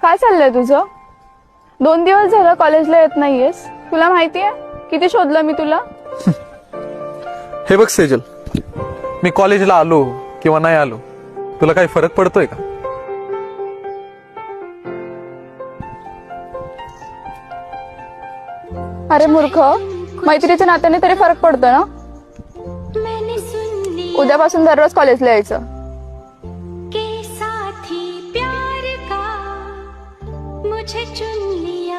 काय चाललंय तुझं? 2 दिवस झालं कॉलेजला येत नाहीयेस. तुला माहितीये किती शोधलं मी तुला? हे बघ सेजल, मी कॉलेजला आलो किंवा नाही आलो तुला काही फरक पडतोय का? अरे मूर्ख, मैत्रीच्या नात्याने तरी फरक पडतो ना. उद्यापासून दररोज कॉलेजला यायचं. मुझे चुन लिया